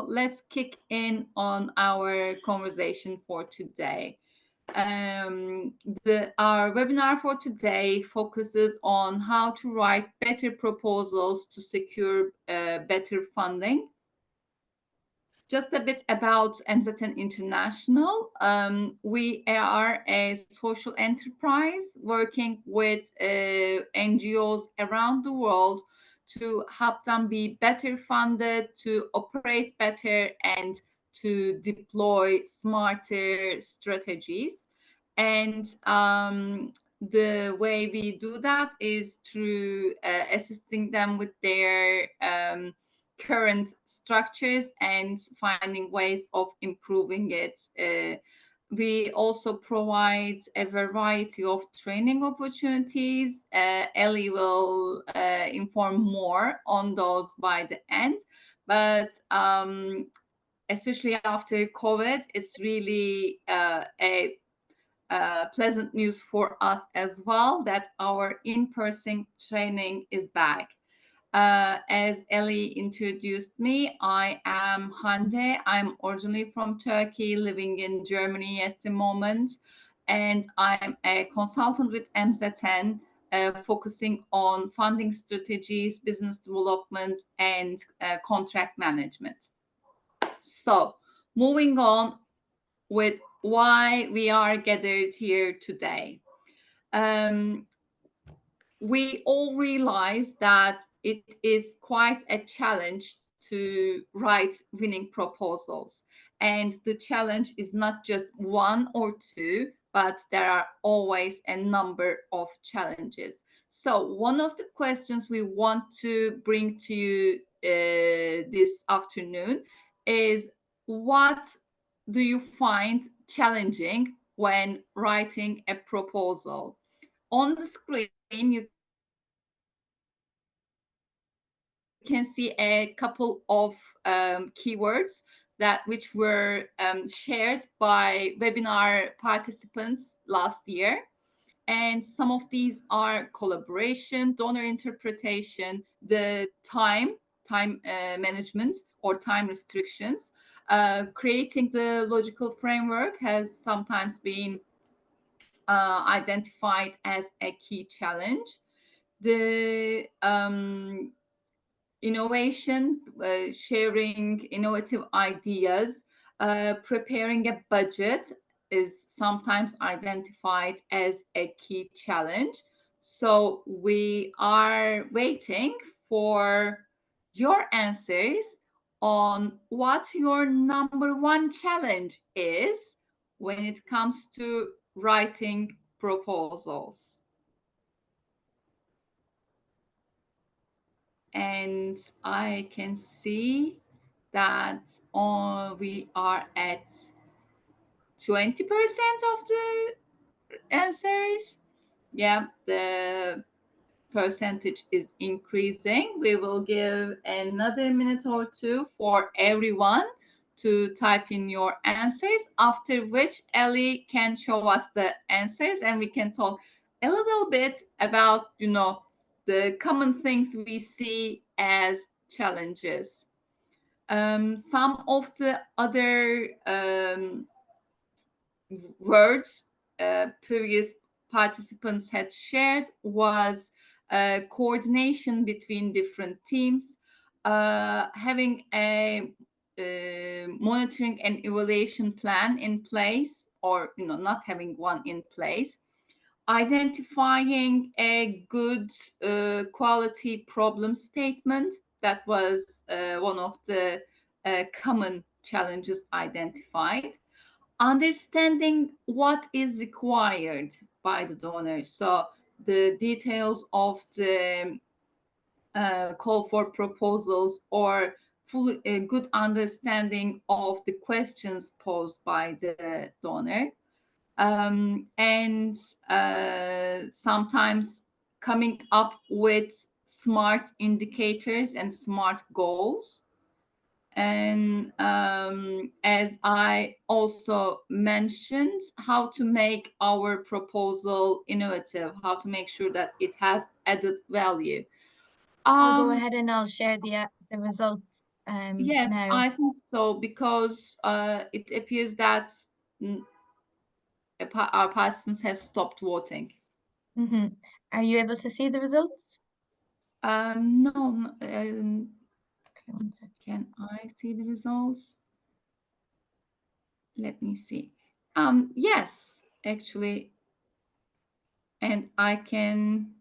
So let's kick in on our conversation for today. Our webinar for today focuses on how to write better proposals to secure better funding. Just a bit about MZN International. We are a social enterprise working with NGOs around the world to help them be better funded, to operate better, and to deploy smarter strategies. And the way we do that is through assisting them with their current structures and finding ways of improving it. We also provide a variety of training opportunities. Ellie will inform more on those by the end. But especially after COVID, it's really a pleasant news for us as well that our in-person training is back. As Ellie introduced me, I am Hande. I'm originally from Turkey, living in Germany at the moment, and I'm a consultant with MZN, focusing on funding strategies, business development, and contract management. So, moving on with why we are gathered here today. We all realize that it is quite a challenge to write winning proposals. And the challenge is not just one or two, but there are always a number of challenges. So one of the questions we want to bring to you this afternoon is, what do you find challenging when writing a proposal? On the screen, you can see a couple of keywords which were shared by webinar participants last year. And some of these are collaboration, donor interpretation, the time management or time restrictions. Creating the logical framework has sometimes been identified as a key challenge. The innovation, sharing innovative ideas, preparing a budget is sometimes identified as a key challenge. So we are waiting for your answers on what your number one challenge is when it comes to writing proposals. And I can see that we are at 20% of the answers. Yeah, the percentage is increasing. We will give another minute or two for everyone to type in your answers, after which Ellie can show us the answers and we can talk a little bit about, the common things we see as challenges. Some of the other words previous participants had shared was coordination between different teams, having a monitoring and evaluation plan in place, or not having one in place, identifying a good quality problem statement. That was one of the common challenges identified. Understanding what is required by the donor. So the details of the call for proposals, or a good understanding of the questions posed by the donor. And sometimes coming up with smart indicators and smart goals. And as I also mentioned, how to make our proposal innovative, how to make sure that it has added value. I'll go ahead and I'll share the results Yes, now? I think so because it appears that mm, our participants have stopped voting. Hmm. Are you able to see the results? No, Okay, one second. can I see the results? Let me see. Yes, actually, and I can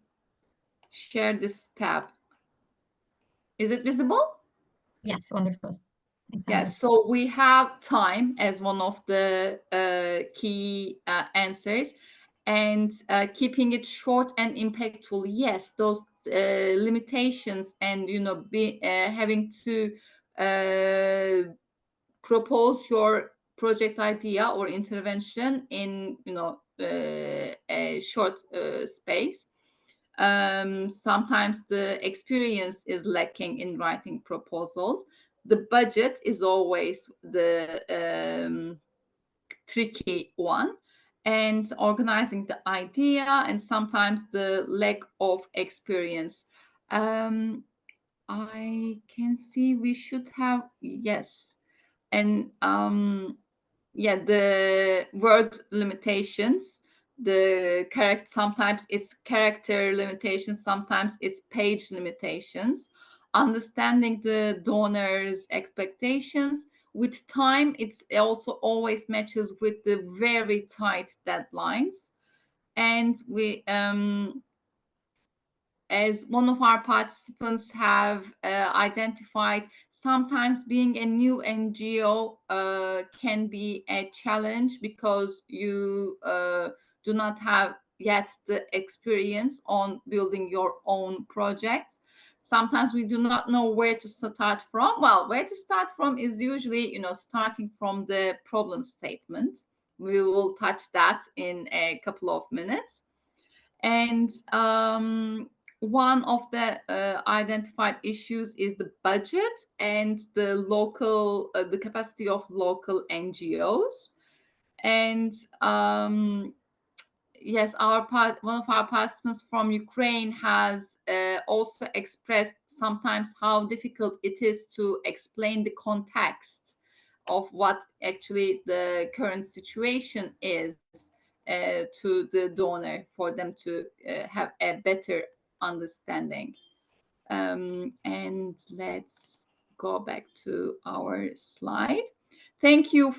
share this tab. Is it visible? Yes, wonderful. Thanks, Yes, Amber. so we have time as one of the key answers, and keeping it short and impactful. Yes, those limitations, and having to uh, propose your project idea or intervention in a short space. Sometimes the experience is lacking in writing proposals. The budget is always the tricky one, and organizing the idea, and sometimes the lack of experience. um, I can see we should have, yes, and yeah, the word limitations, the character, sometimes it's character limitations, sometimes it's page limitations. Understanding the donor's expectations with time, it's also always matches with the very tight deadlines. And we as one of our participants have identified, sometimes being a new NGO can be a challenge because you do not have yet the experience on building your own projects. Sometimes we do not know where to start from. Well, where to start from is usually, starting from the problem statement. We will touch that in a couple of minutes. And one of the identified issues is the budget and the capacity of local NGOs. And yes, one of our participants from Ukraine has also expressed sometimes how difficult it is to explain the context of what actually the current situation is to the donor, for them to have a better understanding. And let's go back to our slide. Thank you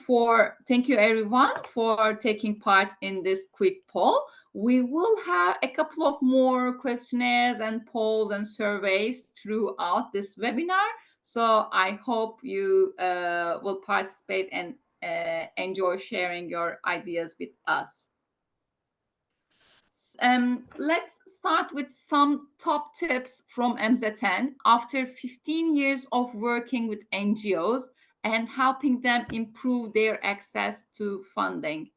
everyone for taking part in this quick poll. We will have a couple of more questionnaires and polls and surveys throughout this webinar. So I hope you will participate and enjoy sharing your ideas with us. Let's start with some top tips from MZN after 15 years of working with NGOs and helping them improve their access to funding.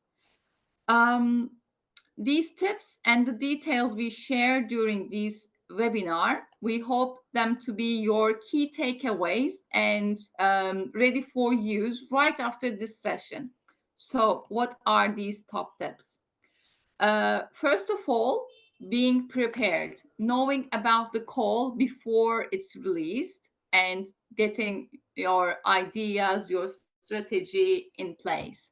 Um, these tips and the details we share during this webinar, we hope them to be your key takeaways and ready for use right after this session. So, what are these top tips? First of all, being prepared, knowing about the call before it's released, and getting your ideas, your strategy in place.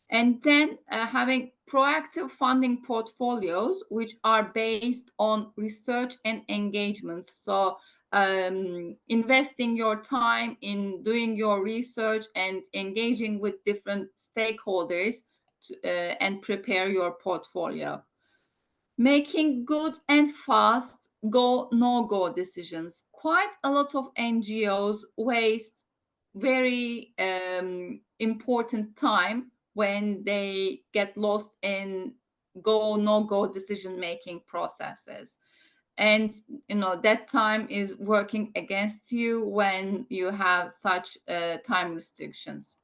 And then having proactive funding portfolios, which are based on research and engagements. So, investing your time in doing your research and engaging with different stakeholders and prepare your portfolio. Making good and fast go no go decisions. Quite a lot of NGOs waste very important time when they get lost in go no go decision making processes. And that time is working against you when you have such time restrictions.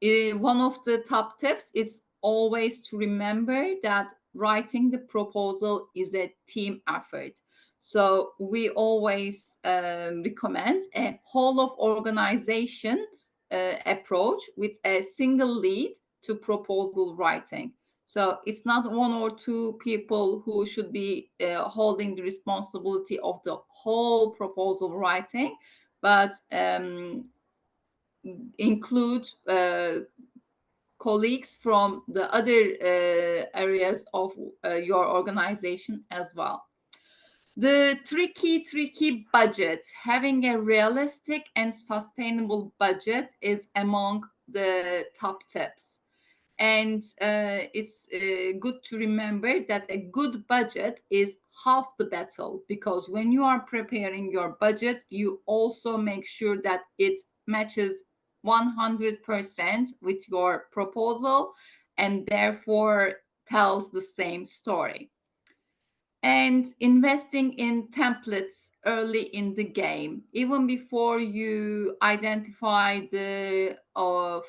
One of the top tips is always to remember that writing the proposal is a team effort. So we always recommend a whole of organization approach with a single lead to proposal writing. So it's not one or two people who should be holding the responsibility of the whole proposal writing. but include colleagues from the other areas of your organization as well. The tricky budget, having a realistic and sustainable budget is among the top tips. And it's good to remember that a good budget is half the battle, because when you are preparing your budget, you also make sure that it matches 100% with your proposal and therefore tells the same story. And investing in templates early in the game, even before you identify the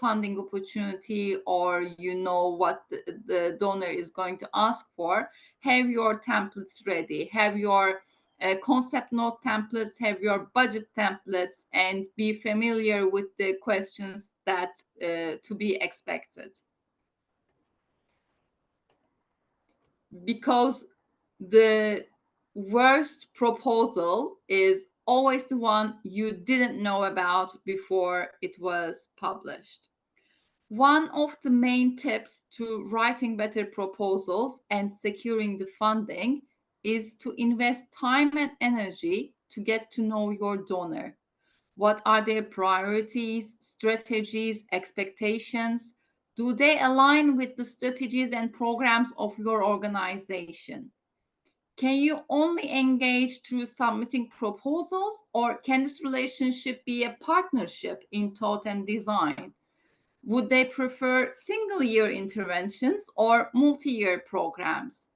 funding opportunity, or you know what the donor is going to ask for, have your templates ready, have your concept note templates, have your budget templates, and be familiar with the questions that to be expected. Because the worst proposal is always the one you didn't know about before it was published. One of the main tips to writing better proposals and securing the funding is to invest time and energy to get to know your donor. What are their priorities, strategies, expectations? Do they align with the strategies and programs of your organization? Can you only engage through submitting proposals, or can this relationship be a partnership in thought and design? Would they prefer single-year interventions or multi-year programs?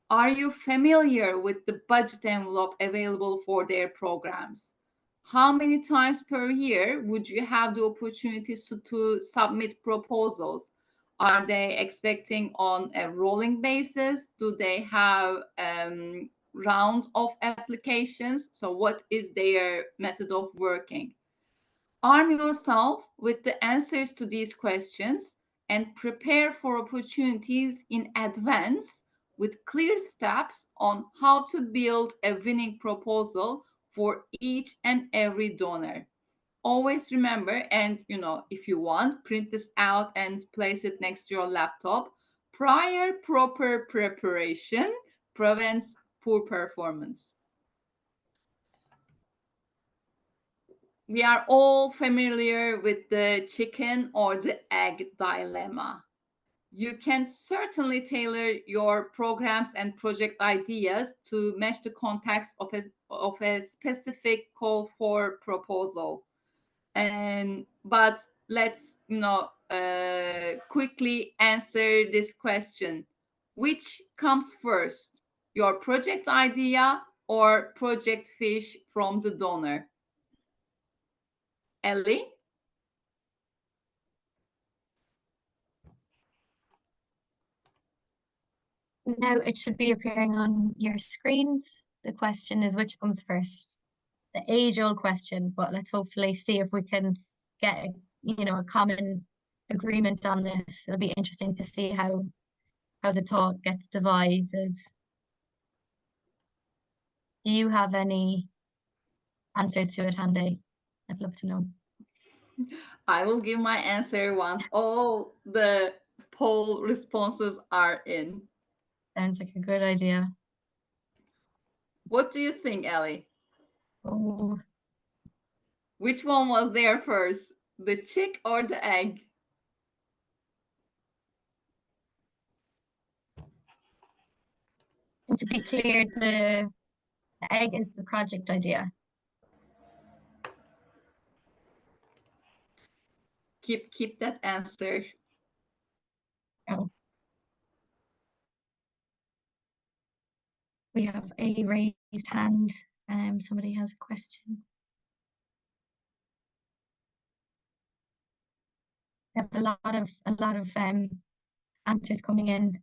Are you familiar with the budget envelope available for their programs? How many times per year would you have the opportunity to submit proposals? Are they expecting on a rolling basis? Do they have round of applications? So what is their method of working? Arm yourself with the answers to these questions and prepare for opportunities in advance with clear steps on how to build a winning proposal for each and every donor. Always remember, and if you want, print this out and place it next to your laptop. Prior proper preparation prevents poor performance. We are all familiar with the chicken or the egg dilemma. You can certainly tailor your programs and project ideas to match the context of a specific call for proposal. But let's quickly answer this question. Which comes first, your project idea or project fish from the donor? Ellie? Now it should be appearing on your screens. The question is, which comes first? The age-old question, but let's hopefully see if we can get a common agreement on this. It'll be interesting to see how the talk gets divided. Do you have any answers to it, Hande? I'd love to know. I will give my answer once all the poll responses are in. Sounds like a good idea. What do you think, Ellie? Oh, Which one was there first, the chick or the egg? and to be clear, the egg is the project idea. Keep that answer. Oh. We have a raised hand. Somebody has a question. We have a lot of answers coming in.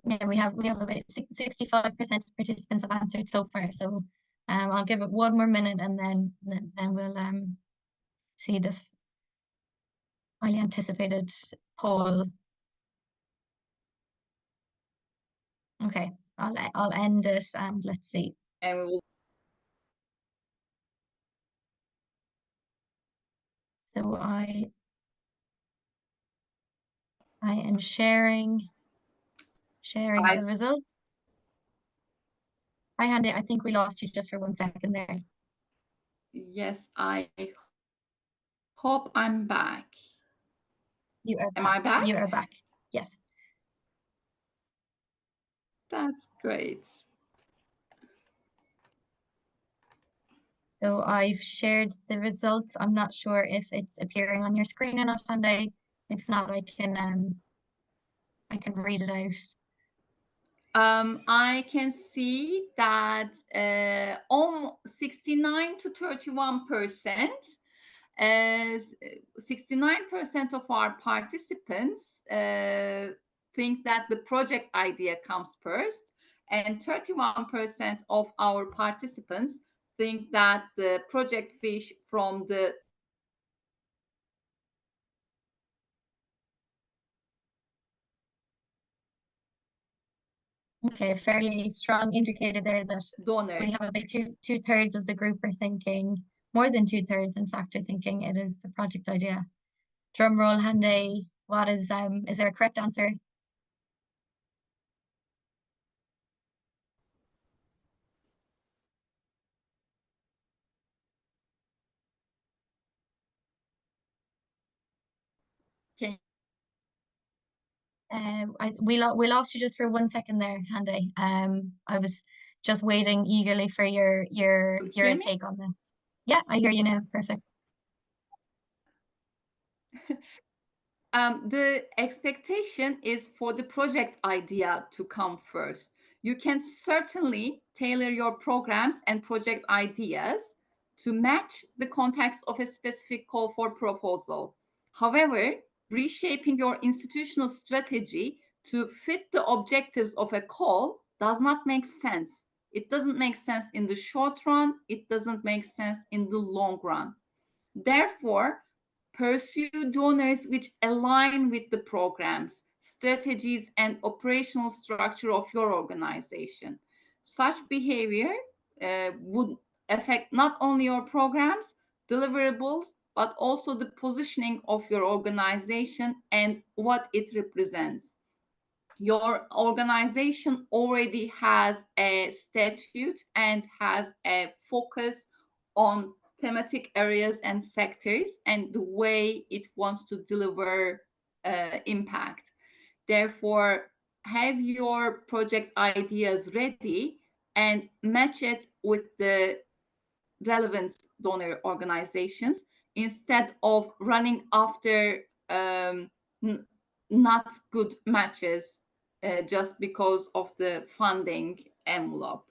Yeah, we have about 65% of participants have answered so far. So I'll give it one more minute, and then we'll see this highly anticipated poll. Okay, I'll end it and let's see. and we will. So I am sharing I, the results. Hi, Handy. I think we lost you just for 1 second there. yes, I hope I'm back. You are Am I back. back? You are back. Yes. That's great. So I've shared the results. I'm not sure if it's appearing on your screen or not, Handy. If not, I can read it out. I can see that 69 to 31%, 69% of our participants think that the project idea comes first, and 31% of our participants think that the project fish from the Okay, a fairly strong indicator there that donor. we have about two-thirds of the group are thinking, more than two-thirds, in fact, are thinking it is the project idea. Drum roll, Handy. What is there a correct answer? Can We lost you just for 1 second there, Handy. I was just waiting eagerly for you your hear me? take on this. Yeah, I hear you now. Perfect. The expectation is for the project idea to come first. You can certainly tailor your programs and project ideas to match the context of a specific call for proposal. However, reshaping your institutional strategy to fit the objectives of a call does not make sense. It doesn't make sense in the short run, it doesn't make sense in the long run. Therefore, pursue donors which align with the programs, strategies, and operational structure of your organization. Such behavior would affect not only your programs, deliverables, but also the positioning of your organization and what it represents. Your organization already has a statute and has a focus on thematic areas and sectors and the way it wants to deliver impact. Therefore, have your project ideas ready and match it with the relevant donor organizations instead of running after n- not good matches just because of the funding envelope.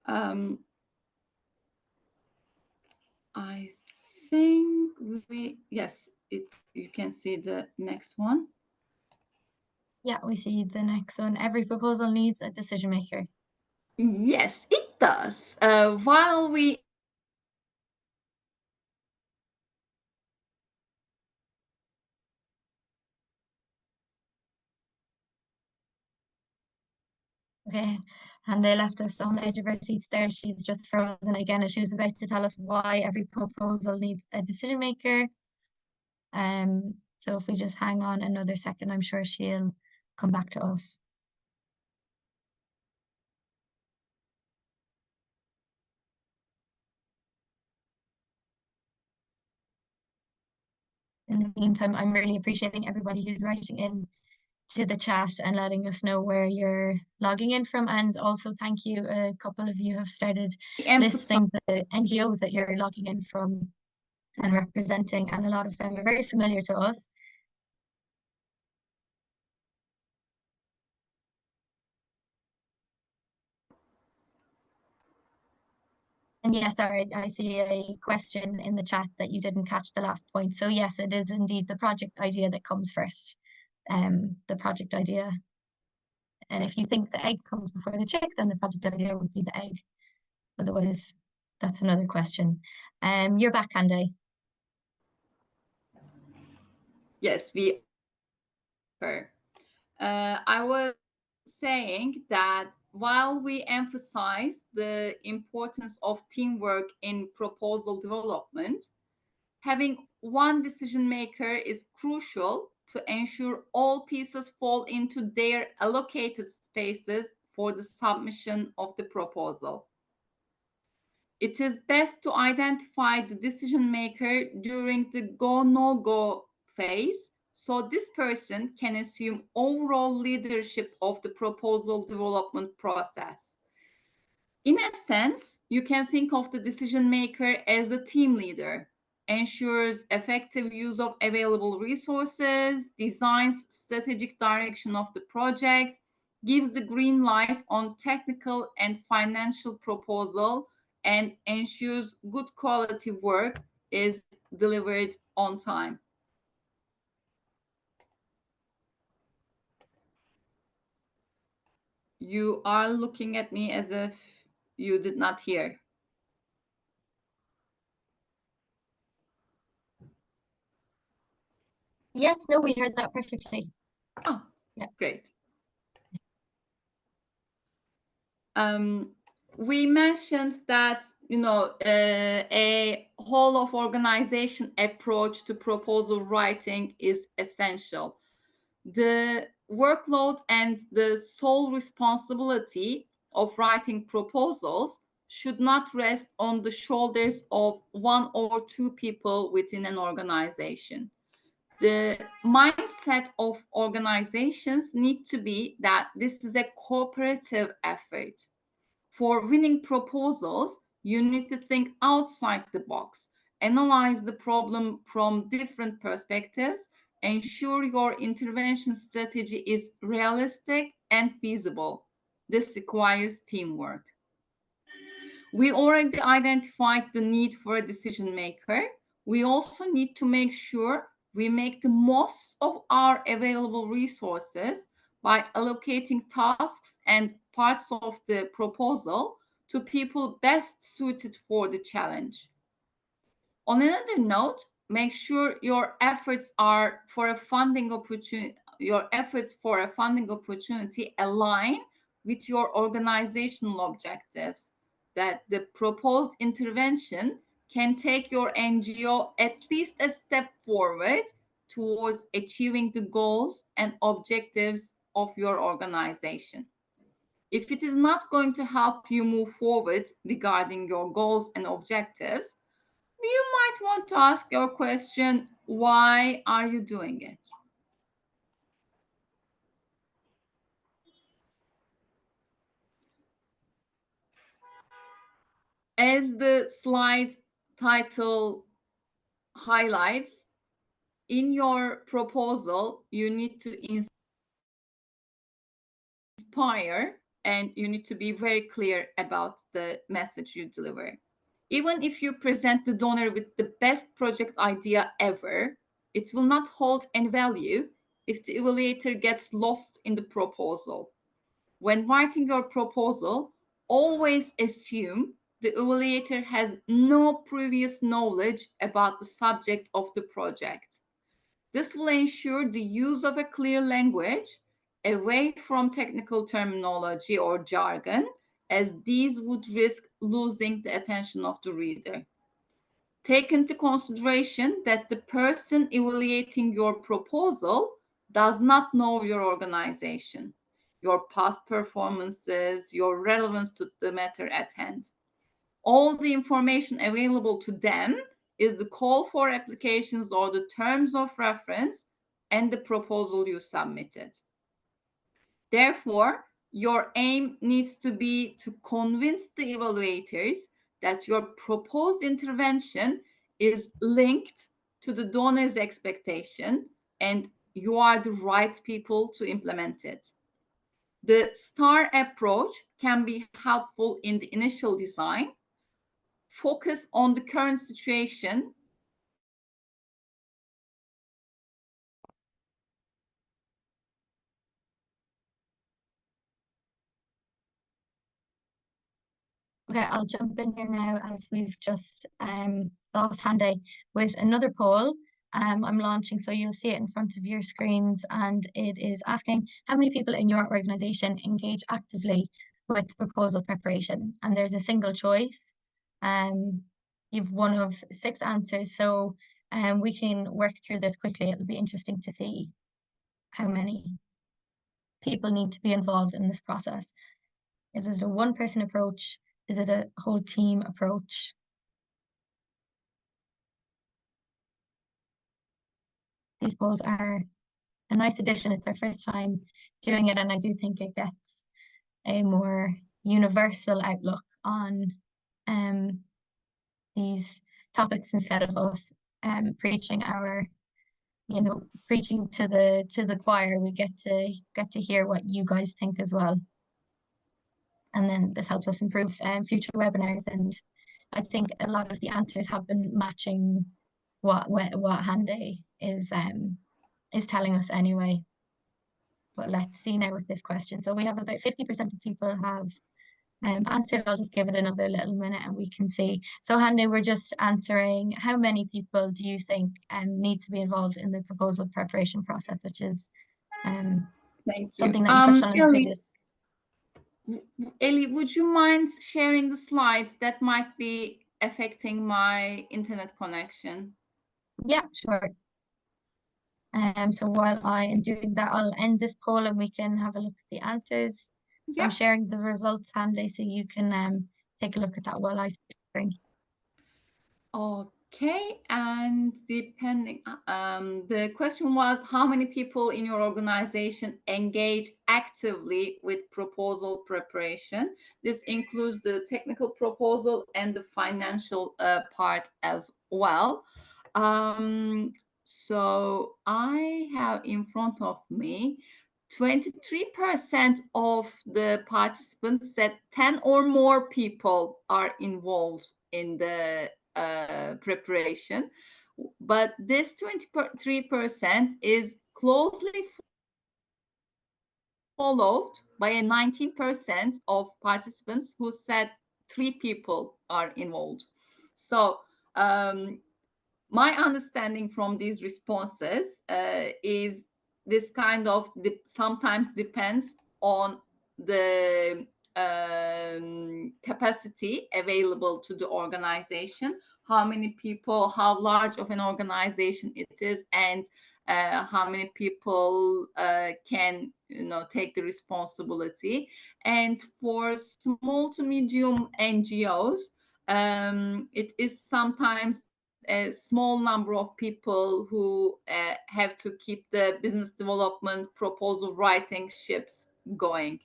Um, I think yes, you can see the next one. Yeah, we see the next one. Every proposal needs a decision maker. Yes, it does. While we Okay, and they left us on the edge of our seats there. She's just frozen again as she was about to tell us why every proposal needs a decision maker. So if we just hang on another second, I'm sure she'll come back to us. In the meantime, I'm really appreciating everybody who's writing in to the chat and letting us know where you're logging in from. And also thank you. A couple of you have started emphasize listing the NGOs that you're logging in from and representing, and a lot of them are very familiar to us. And yes, sorry, I see a question in the chat that you didn't catch the last point. So yes, it is indeed the project idea that comes first. The project idea. And if you think the egg comes before the chick, then the project idea would be the egg. Otherwise, that's another question. You're back, Andy. yes, we are. I was saying that while we emphasize the importance of teamwork in proposal development, having one decision maker is crucial to ensure all pieces fall into their allocated spaces for the submission of the proposal. It is best to identify the decision maker during the go no go phase so this person can assume overall leadership of the proposal development process. In a sense, you can think of the decision maker as a team leader, ensures effective use of available resources, designs strategic direction of the project, gives the green light on technical and financial proposal, and ensures good quality work is delivered on time. You are looking at me as if you did not hear. Yes, no, we heard that perfectly. Oh, Yeah. great. We mentioned that a whole of organization approach to proposal writing is essential. The workload and the sole responsibility of writing proposals should not rest on the shoulders of one or two people within an organization. The mindset of organizations need to be that this is a cooperative effort. For winning proposals, you need to think outside the box, analyze the problem from different perspectives, ensure your intervention strategy is realistic and feasible. This requires teamwork. We already identified the need for a decision maker. We also need to make sure we make the most of our available resources by allocating tasks and parts of the proposal to people best suited for the challenge. On another note, make sure your efforts for a funding opportunity align with your organizational objectives, that the proposed intervention can take your NGO at least a step forward towards achieving the goals and objectives of your organization. If it is not going to help you move forward regarding your goals and objectives, you might want to ask your question, why are you doing it? As the slide title highlights, in your proposal, you need to inspire and you need to be very clear about the message you deliver. Even if you present the donor with the best project idea ever, it will not hold any value if the evaluator gets lost in the proposal. When writing your proposal, always assume the evaluator has no previous knowledge about the subject of the project. This will ensure the use of a clear language away from technical terminology or jargon, as these would risk losing the attention of the reader. Take into consideration that the person evaluating your proposal does not know your organization, your past performances, your relevance to the matter at hand. All the information available to them is the call for applications or the terms of reference and the proposal you submitted. Therefore, your aim needs to be to convince the evaluators that your proposed intervention is linked to the donor's expectation and you are the right people to implement it. The STAR approach can be helpful in the initial design. Focus on the current situation. Okay, I'll jump in here now as we've just lost Hande with another poll. I'm launching, so you'll see it in front of your screens, and it is asking how many people in your organization engage actively with proposal preparation. And there's a single choice. You've one of 6 answers, so we can work through this quickly. It'll be interesting to see how many people need to be involved in this process. Is it a one-person approach? Is it a whole team approach? These polls are a nice addition. It's our first time doing it, and I do think it gets a more universal outlook on these topics instead of us preaching our, preaching to the choir. We get to hear what you guys think as well, and then this helps us improve future webinars. And I think a lot of the answers have been matching what Hande is telling us anyway. But let's see now with this question. So we have about 50% of people have answered. I'll just give it another little minute and we can see. So Hande, we're just answering how many people do you think need to be involved in the proposal preparation process, which is Thank you. something that you touched on in the previous. Ellie, would you mind sharing the slides? That might be affecting my internet connection. Yeah, sure. So while I am doing that, I'll end this poll and we can have a look at the answers. So I'm sharing the results, Hande, so you can take a look at that while I screen. Okay, and depending, the question was how many people in your organization engage actively with proposal preparation. This includes the technical proposal and the financial part as well. So I have in front of me 23% of the participants said 10 or more people are involved in the preparation, but this 23% is closely followed by a 19% of participants who said 3 people are involved. So my understanding from these responses is this kind of sometimes depends on the capacity available to the organization, how many people, how large of an organization it is, and how many people can take the responsibility. And for small to medium NGOs, it is sometimes a small number of people who have to keep the business development proposal writing ships going.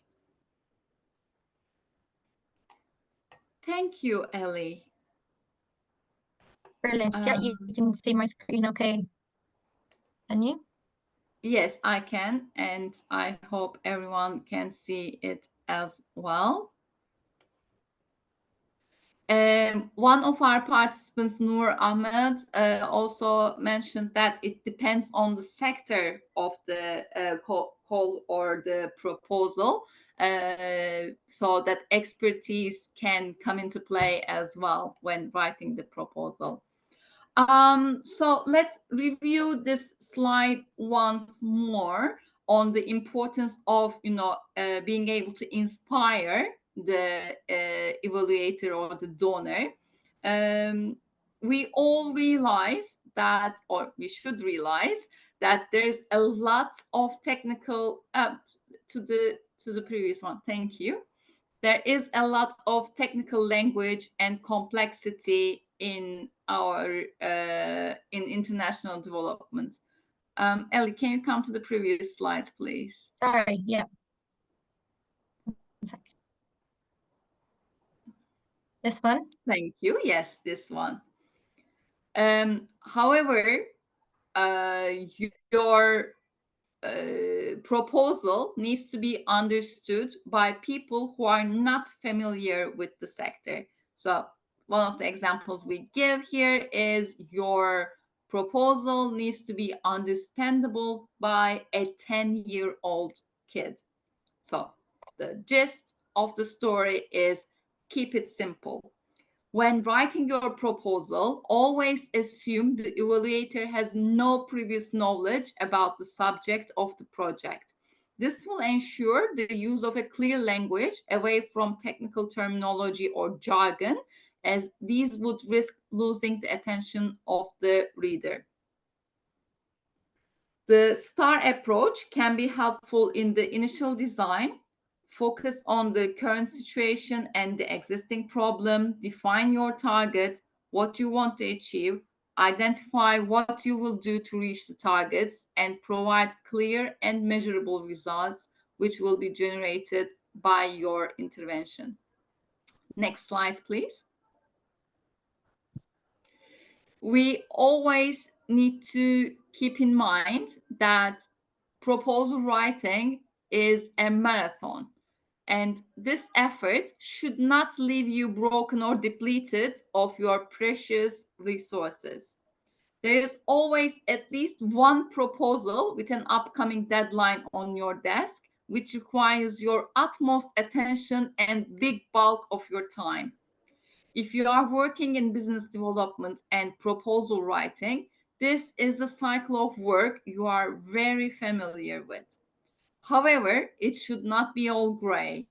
Thank you, Ellie. Brilliant. Yeah, you can see my screen okay. Can you? Yes, I can, and I hope everyone can see it as well. One of our participants, Noor Ahmed, also mentioned that it depends on the sector of the call or the proposal, so that expertise can come into play as well when writing the proposal. So let's review this slide once more on the importance of being able to inspire the evaluator or the donor. We all realize that, or we should realize that there's a lot of technical to the previous one. Thank you. There is a lot of technical language and complexity in our in international development. Ellie, can you come to the previous slide, please? Sorry, yeah. This one? Thank you. Yes, this one. However, your proposal needs to be understood by people who are not familiar with the sector. So one of the examples we give here is your proposal needs to be understandable by a 10-year-old kid. So the gist of the story is keep it simple. When writing your proposal, always assume the evaluator has no previous knowledge about the subject of the project. This will ensure the use of a clear language away from technical terminology or jargon, as these would risk losing the attention of the reader. The STAR approach can be helpful in the initial design. Focus on the current situation and the existing problem. Define your target, what you want to achieve, identify what you will do to reach the targets, and provide clear and measurable results which will be generated by your intervention. Next slide, please. We always need to keep in mind that proposal writing is a marathon, and this effort should not leave you broken or depleted of your precious resources. There is always at least one proposal with an upcoming deadline on your desk, which requires your utmost attention and big bulk of your time. If you are working in business development and proposal writing, this is the cycle of work you are very familiar with. However, it should not be all gray.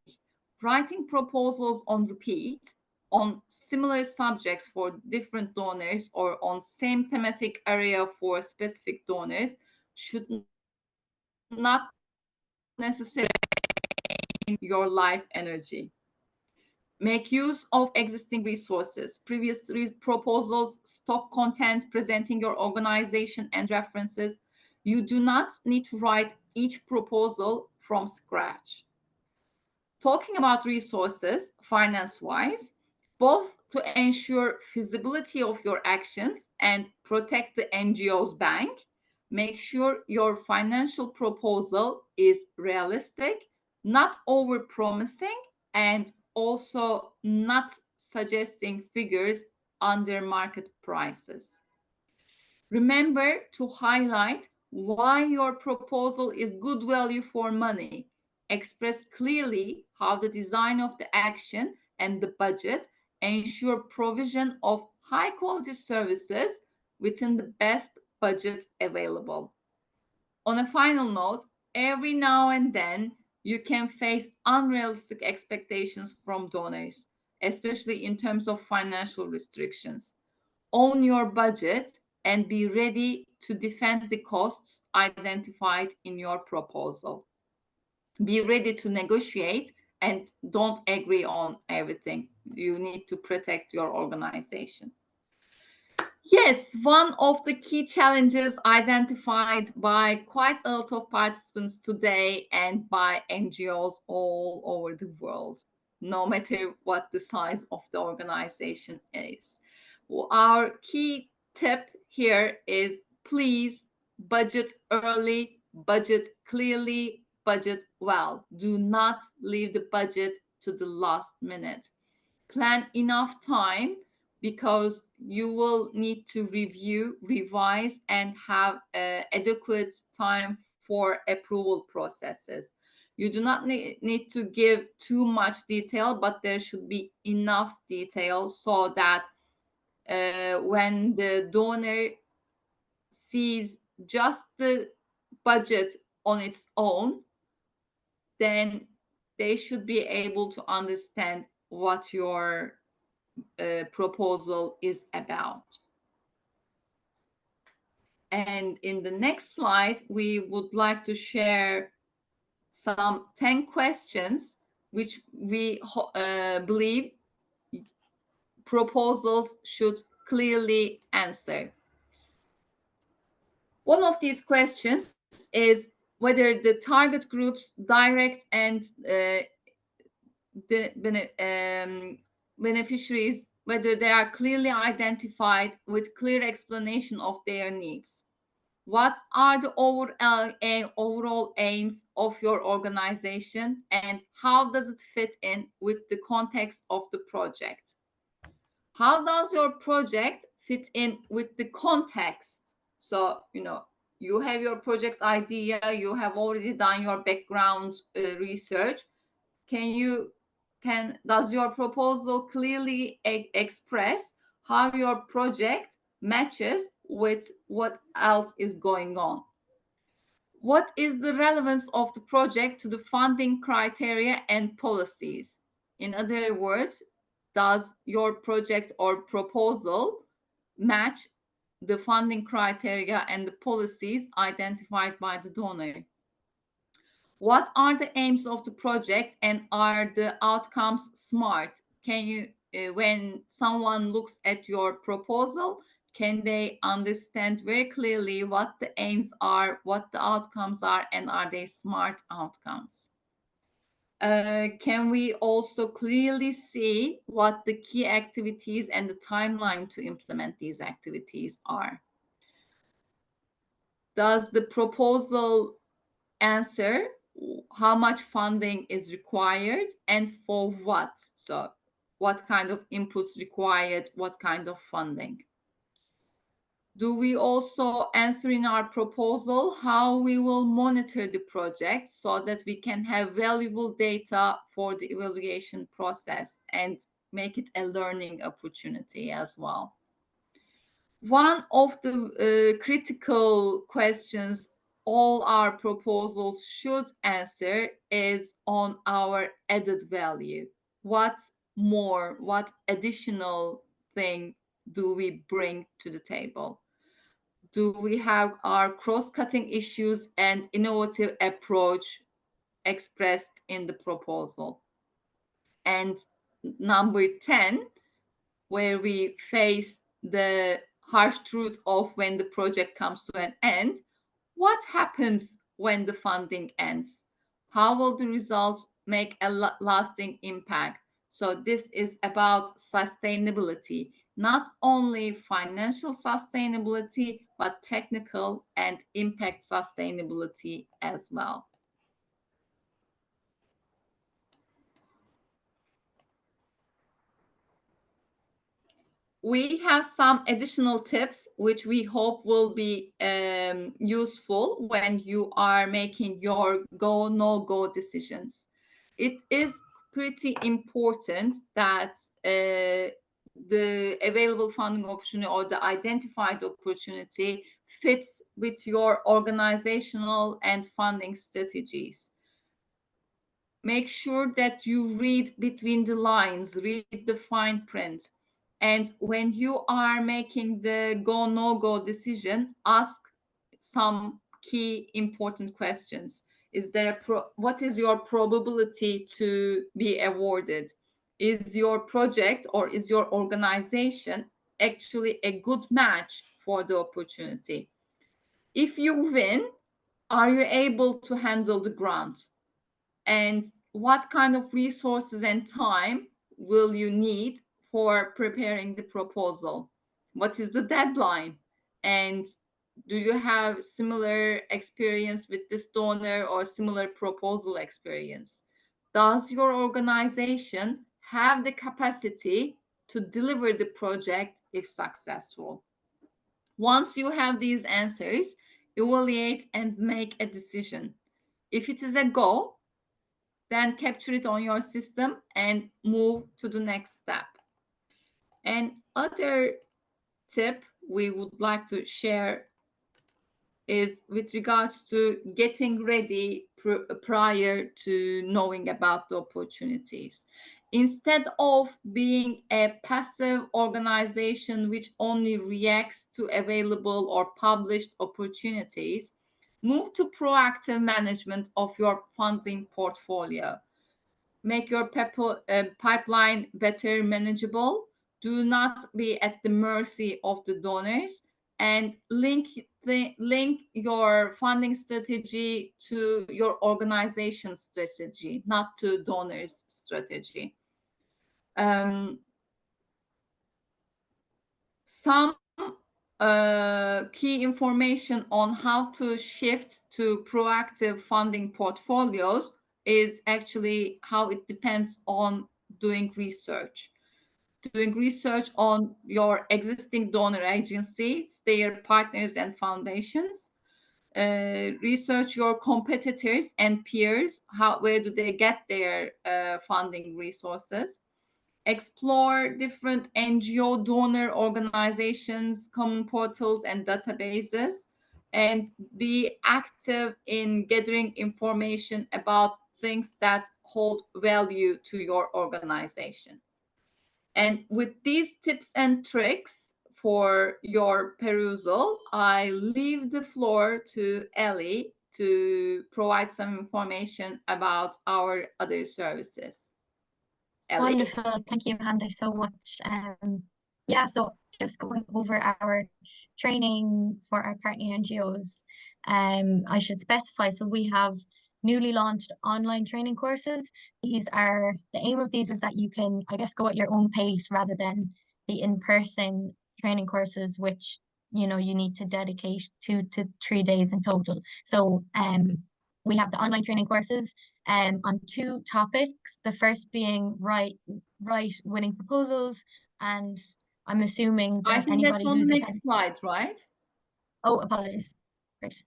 Writing proposals on repeat on similar subjects for different donors or on same thematic area for specific donors should not necessarily drain your life energy. Make use of existing resources, previous proposals, stock content, presenting your organization and references. You do not need to write each proposal from scratch. Talking about resources, finance-wise, both to ensure feasibility of your actions and protect the NGO's bank, make sure your financial proposal is realistic, not over-promising, and also not suggesting figures under market prices. Remember to highlight why your proposal is good value for money. Express clearly how the design of the action and the budget ensure provision of high quality services within the best budget available. On a final note, every now and then you can face unrealistic expectations from donors, especially in terms of financial restrictions. Own your budget and be ready to defend the costs identified in your proposal. Be ready to negotiate and don't agree on everything. You need to protect your organization. Yes, one of the key challenges identified by quite a lot of participants today and by NGOs all over the world, no matter what the size of the organization is. Our key tip here is please budget early, budget clearly, budget well. Do not leave the budget to the last minute. Plan enough time because you will need to review, revise, and have adequate time for approval processes. You do not need to give too much detail, but there should be enough detail so that when the donor sees just the budget on its own, then they should be able to understand what your proposal is about. And in the next slide, we would like to share some 10 questions which we believe proposals should clearly answer. One of these questions is whether the target group's direct and beneficiaries, whether they are clearly identified with clear explanation of their needs. What are the overall aims of your organization and how does it fit in with the context of the project? How does your project fit in with the context? So, you have your project idea, you have already done your background research. Can you Does your proposal clearly express how your project matches with what else is going on? What is the relevance of the project to the funding criteria and policies? In other words, does your project or proposal match the funding criteria and the policies identified by the donor? What are the aims of the project and are the outcomes smart? Can you, when someone looks at your proposal, can they understand very clearly what the aims are, what the outcomes are, and are they smart outcomes? Can we also clearly see what the key activities and the timeline to implement these activities are? Does the proposal answer how much funding is required and for what? So, what kind of inputs required, what kind of funding? Do we also answer in our proposal how we will monitor the project so that we can have valuable data for the evaluation process and make it a learning opportunity as well? One of the critical questions all our proposals should answer is on our added value. What more, what additional thing do we bring to the table? Do we have our cross-cutting issues and innovative approach expressed in the proposal? And number 10, where we face the harsh truth of when the project comes to an end, what happens when the funding ends? How will the results make a lasting impact? So this is about sustainability, not only financial sustainability, but technical and impact sustainability as well. We have some additional tips which we hope will be useful when you are making your go no go decisions. It is pretty important that the available funding opportunity or the identified opportunity fits with your organizational and funding strategies. Make sure that you read between the lines, read the fine print. And when you are making the go no go decision, ask some key important questions. Is there what is your probability to be awarded? Is your project or is your organization actually a good match for the opportunity? If you win, are you able to handle the grant? And what kind of resources and time will you need for preparing the proposal? What is the deadline? And do you have similar experience with this donor or similar proposal experience? Does your organization have the capacity to deliver the project if successful? Once you have these answers, evaluate and make a decision. If it is a go, then capture it on your system and move to the next step. And other tip we would like to share is with regards to getting ready prior to knowing about the opportunities. Instead of being a passive organization which only reacts to available or published opportunities, move to proactive management of your funding portfolio. Make your pipeline better manageable. Do not be at the mercy of the donors, and link your funding strategy to your organization strategy, not to donors strategy. Some key information on how to shift to proactive funding portfolios is actually how it depends on doing research. Doing research on your existing donor agencies, their partners and foundations. research your competitors and peers. Where do they get their funding resources? Explore different NGO donor organizations, common portals, and databases, and be active in gathering information about things that hold value to your organization. And with these tips and tricks for your perusal, I leave the floor to Ellie to provide some information about our other services. Ellie? Wonderful. Thank you, Hande, so much. Yeah, so just going over our training for our partner NGOs, I should specify, so we have newly launched online training courses. The aim of these is that you can, I guess, go at your own pace rather than the in-person training courses, which, you know, you need to dedicate 2 to 3 days in total. So we have the online training courses on two topics. The first being write winning proposals, and I'm assuming I that think that's anybody on the who's next attended. slide, right? Oh, apologies. Right.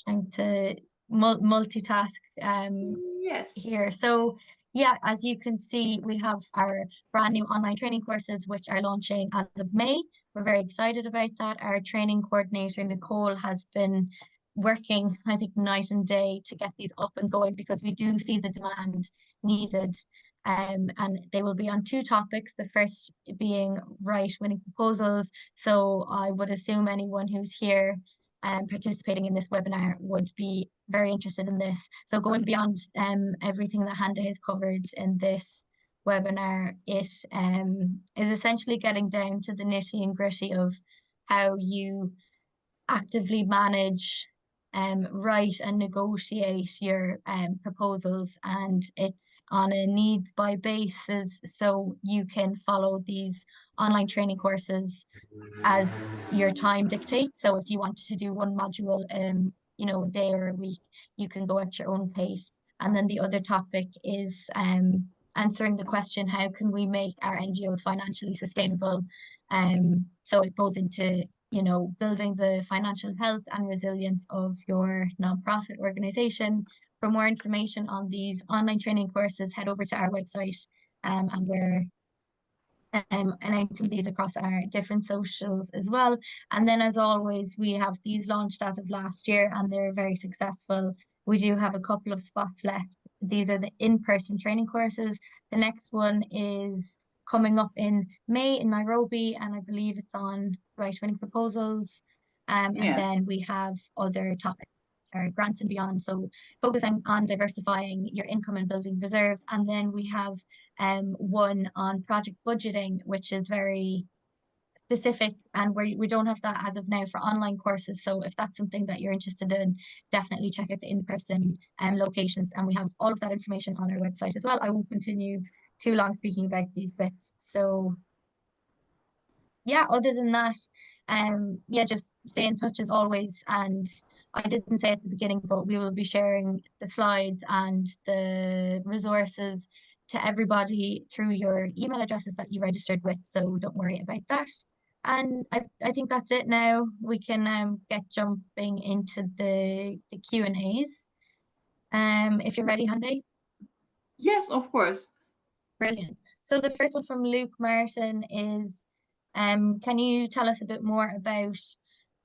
Trying to multitask Yes. here. So yeah, as you can see, we have our brand new online training courses, which are launching as of May. We're very excited about that. Our training coordinator, Nicole, has been working, I think, night and day to get these up and going because we do see the demand needed. And they will be on two topics. The first being write winning proposals. So I would assume anyone who's here participating in this webinar would be very interested in this. So going beyond everything that Hande has covered in this webinar, it is essentially getting down to the nitty and gritty of how you actively manage, write and negotiate your proposals, and it's on a needs by basis, so you can follow these online training courses as your time dictates. So if you wanted to do one module, you know, a day or a week, you can go at your own pace. And then the other topic is answering the question, how can we make our NGOs financially sustainable? So it goes into, you know, building the financial health and resilience of your nonprofit organization. For more information on these online training courses, head over to our website, and we're announcing these across our different socials as well. And then, as always, we have these launched as of last year and they're very successful. We do have a couple of spots left. These are the in-person training courses. The next one is coming up in May in Nairobi, and I believe it's on right winning proposals. And Yes. then we have other topics, or grants and beyond. So focusing on diversifying your income and building reserves. And then we have one on project budgeting, which is very specific, and we don't have that as of now for online courses. So if that's something that you're interested in, definitely check out the in-person locations, and we have all of that information on our website as well. I won't continue too long speaking about these bits. So yeah, other than that, yeah, just stay in touch as always. And I didn't say at the beginning, but we will be sharing the slides and the resources to everybody through your email addresses that you registered with. So don't worry about that. And I think that's it now. We can get jumping into the Q&As. If you're ready, Hande. Yes, of course. Brilliant. So the first one from Luke Martin is, can you tell us a bit more about,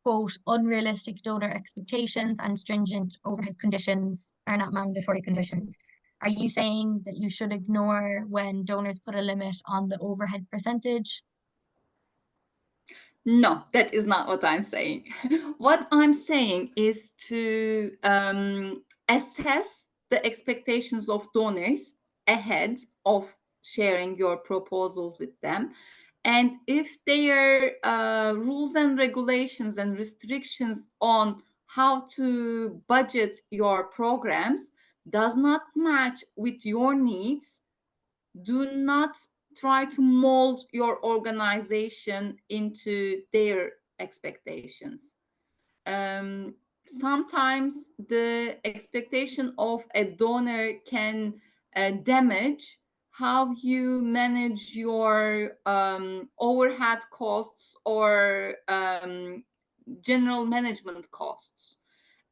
quote, unrealistic donor expectations and stringent overhead conditions are not mandatory conditions? Are you saying that you should ignore when donors put a limit on the overhead percentage? No, that is not what I'm saying. What I'm saying is to assess the expectations of donors ahead of sharing your proposals with them. And if their rules and regulations and restrictions on how to budget your programs does not match with your needs, do not try to mold your organization into their expectations. Sometimes the expectation of a donor can damage how you manage your overhead costs or general management costs.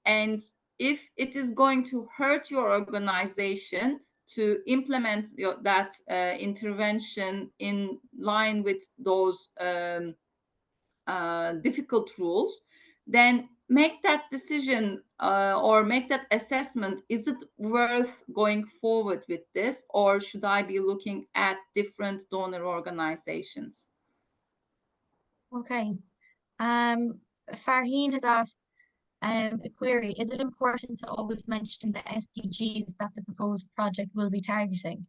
And if it is going to hurt your organization to implement that intervention in line with those difficult rules, then make that decision or make that assessment. Is it worth going forward with this, or should I be looking at different donor organizations? Okay. Farheen has asked a query. Is it important to always mention the SDGs that the proposed project will be targeting?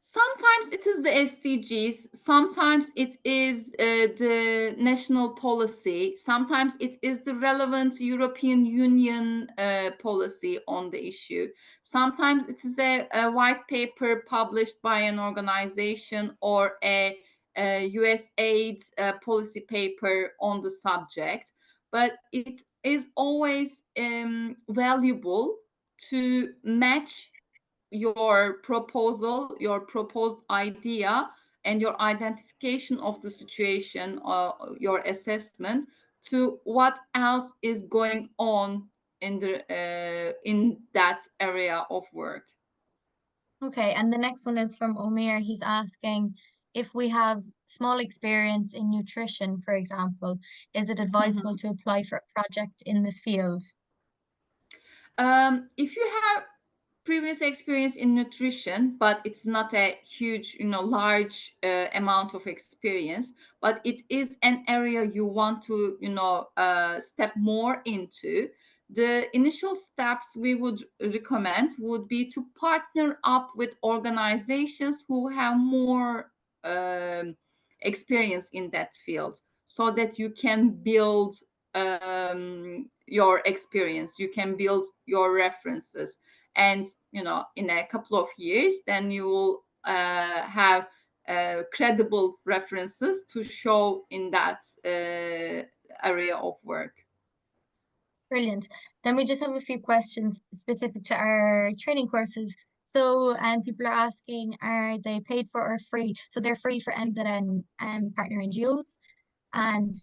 Sometimes it is the SDGs, sometimes it is the national policy, sometimes it is the relevant European Union policy on the issue. Sometimes it is a white paper published by an organization or a USAID policy paper on the subject. But it is always valuable to match your proposal, your proposed idea, and your identification of the situation, your assessment, to what else is going on in that area of work. Okay, and the next one is from Omir. He's asking if we have small experience in nutrition, for example, is it advisable to apply for a project in this field? If you have previous experience in nutrition, but it's not a huge, large amount of experience, but it is an area you want to, step more into, the initial steps we would recommend would be to partner up with organizations who have more experience in that field, so that you can build your experience, you can build your references, and in a couple of years then you will have credible references to show in that area of work. Brilliant. Then we just have a few questions specific to our training courses. So, people are asking, are they paid for or free? So they're free for MZN partner NGOs. And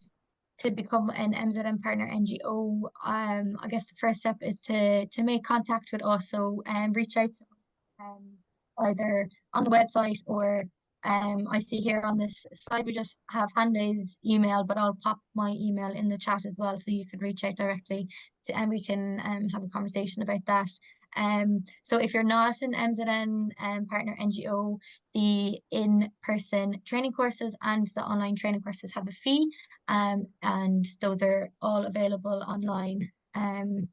to become an MZN partner NGO, I guess the first step is to make contact with us. So reach out to either on the website or I see here on this slide we just have Hande's email, but I'll pop my email in the chat as well, so you could reach out directly to, and we can have a conversation about that. So if you're not an MZN partner NGO, the in-person training courses and the online training courses have a fee, and those are all available online. And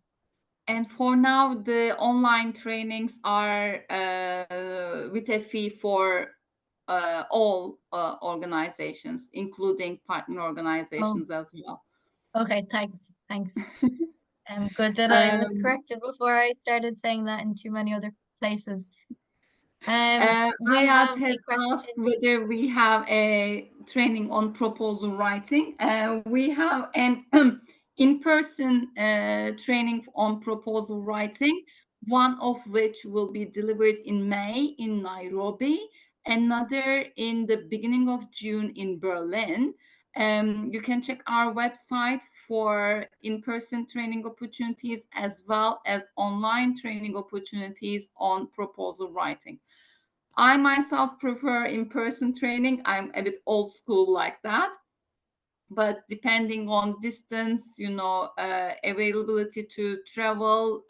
for now, the online trainings are with a fee for all organizations, including partner Oh, organizations as well. okay, thanks. Good that I was Um, corrected before I started saying that in too many other places. We Ayat have has a asked question. whether we have a training on proposal writing. We have an in-person training on proposal writing, one of which will be delivered in May in Nairobi, another in the beginning of June in Berlin. You can check our website for in-person training opportunities as well as online training opportunities on proposal writing. I myself prefer in-person training. I'm a bit old school like that. But depending on distance, availability to travel,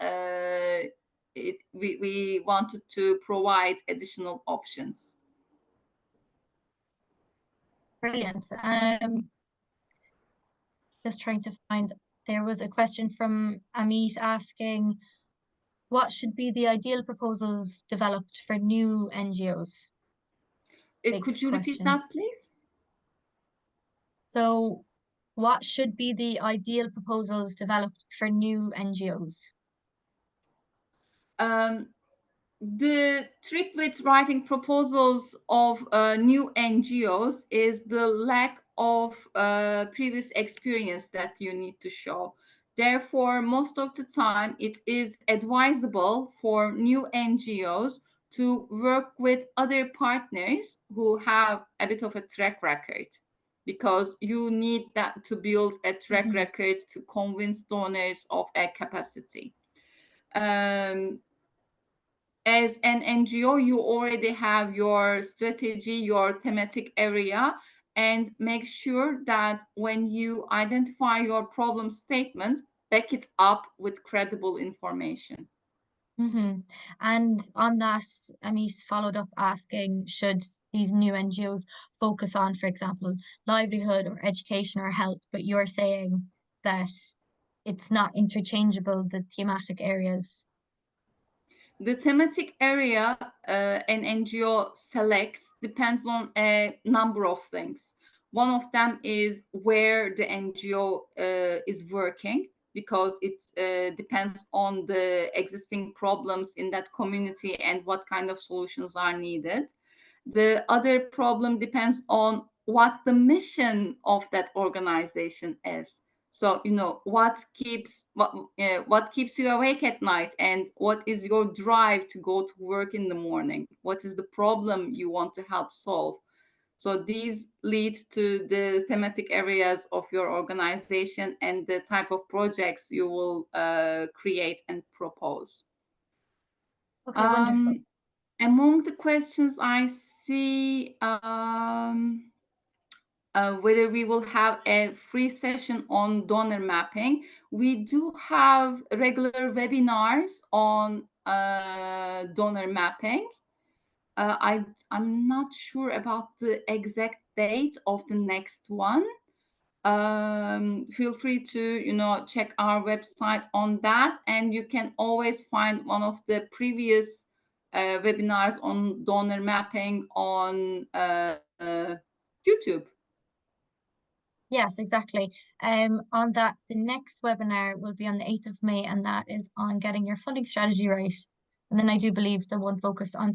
we wanted to provide additional options. Brilliant. Just trying to find, there was a question from Amit asking, what should be the ideal proposals developed for new NGOs? Big Could you repeat question. that, please? So, what should be the ideal proposals developed for new NGOs? The trick with writing proposals of new NGOs is the lack of previous experience that you need to show. Therefore, most of the time, it is advisable for new NGOs to work with other partners who have a bit of a track record. because you need that to build a track Hmm. record to convince donors of a capacity. Um, as an NGO, you already have your strategy, your thematic area, and make sure that when you identify your problem statement, back it up with credible information. Hmm. And on that, Amis followed up asking, should these new NGOs focus on, for example, livelihood or education or health? But you're saying that it's not interchangeable, the thematic areas. The thematic area an NGO selects depends on a number of things. One of them is where the NGO is working, because it depends on the existing problems in that community and what kind of solutions are needed. The other problem depends on what the mission of that organization is. So what keeps you awake at night, and what is your drive to go to work in the morning? What is the problem you want to help solve? So these lead to the thematic areas of your organization and the type of projects you will create and propose. Okay, wonderful. Um, Among the questions I see, whether we will have a free session on donor mapping. We do have regular webinars on donor mapping. I'm not sure about the exact date of the next one. Feel free to check our website on that, and you can always find one of the previous webinars on donor mapping on YouTube. Yes, exactly. On that, the next webinar will be on the 8th of May, and that is on getting your funding strategy right. And then I do believe the one focused on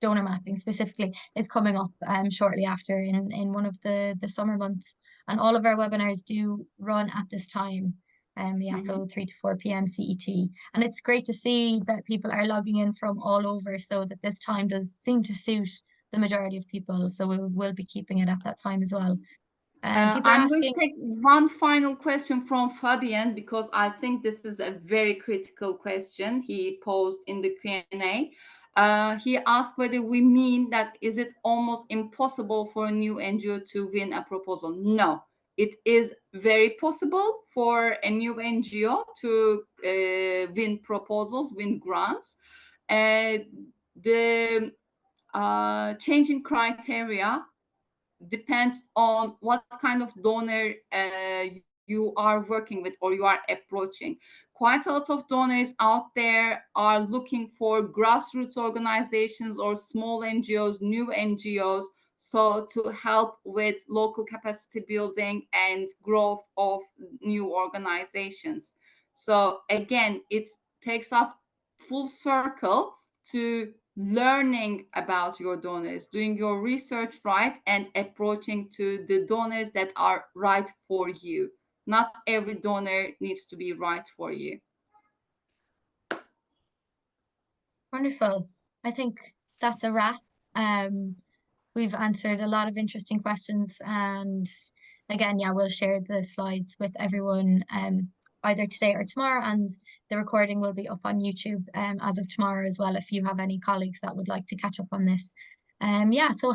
donor mapping specifically is coming up shortly after in one of the summer months. And all of our webinars do run at this time. Yeah, Mhm. so 3 to 4 p.m. CET. And it's great to see that people are logging in from all over, so that this time does seem to suit the majority of people. So we will be keeping it at that time as well. People are I'm going to asking. take one final question from Fabian, because I think this is a very critical question he posed in the Q&A. He asked whether we mean that is it almost impossible for a new NGO to win a proposal. No, it is very possible for a new NGO to win proposals, win grants. The changing criteria depends on what kind of donor you are working with or you are approaching. Quite a lot of donors out there are looking for grassroots organizations or small NGOs, new NGOs, so to help with local capacity building and growth of new organizations. So again, it takes us full circle to learning about your donors, doing your research right, and approaching to the donors that are right for you. Not every donor needs to be right for you. Wonderful. I think that's a wrap. Um, we've answered a lot of interesting questions, and again, yeah, we'll share the slides with everyone either today or tomorrow, and the recording will be up on YouTube as of tomorrow as well if you have any colleagues that would like to catch up on this. Yeah, so